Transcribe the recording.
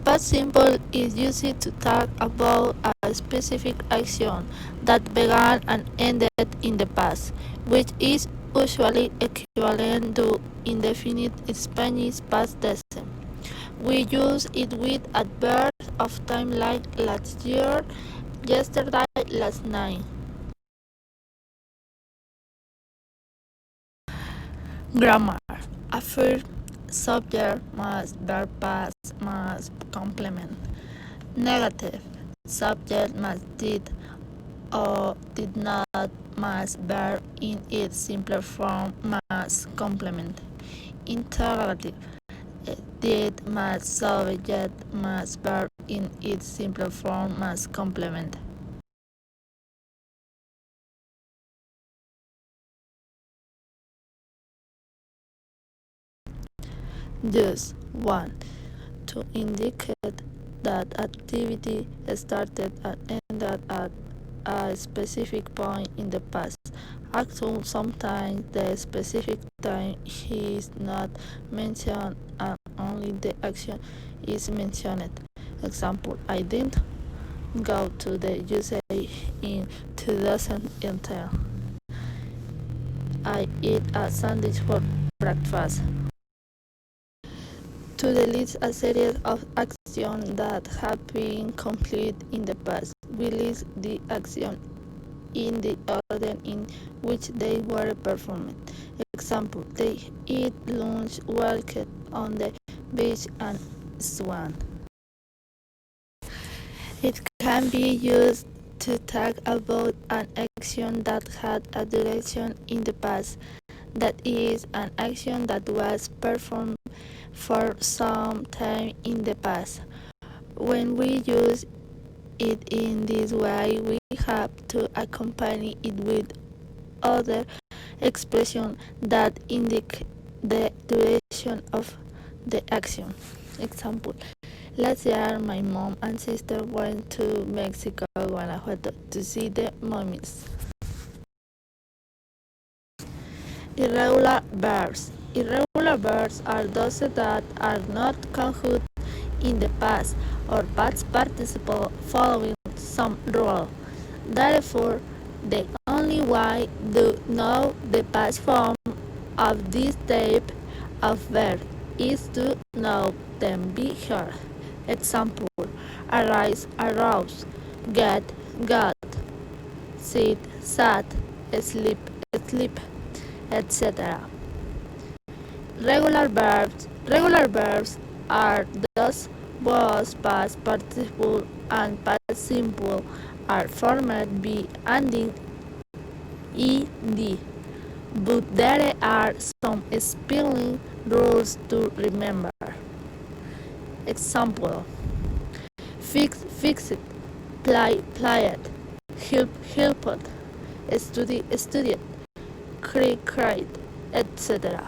Past simple is used to talk about a specific action that began and ended in the past, which is usually equivalent to indefinite Spanish past tense. We use it with adverbs of time like last year, yesterday, last night. Grammar. Affirm, subject must verb past must complement. Negative. Subject must did or did not must verb in its simpler form must complement. Interrogative. Did must subject must verb in its simpler form must complement. Just 1. To indicate that activity started and ended at a specific point in the past. Actually, sometimes the specific time is not mentioned and only the action is mentioned. Example, I didn't go to the USA in 2010. I eat a sandwich for breakfast. To delete a series of actions that have been completed in the past, we list the actions in the order in which they were performed. Example, they eat lunch, walked on the beach, and swam. It can be used to talk about an action that had a duration in the past, that is, an action that was performed for some time in the past. When we use it in this way, we have to accompany it with other expressions that indicate the duration of the action. Example, last year my mom and sister went to Mexico, Guanajuato to see the mummies. Irregular verbs. Irregular verbs are those that are not conjugated in the past or past participle following some rule. Therefore, the only way to know the past form of this type of verb is to know them by heart. Example, arise, arose, get, got, sit, sat, sleep, sleep, etc. Regular verbs are those was, past participle, and past simple are formed by ending ed, but there are some spelling rules to remember. Example: fixed, played, helped, studied, cried, etc.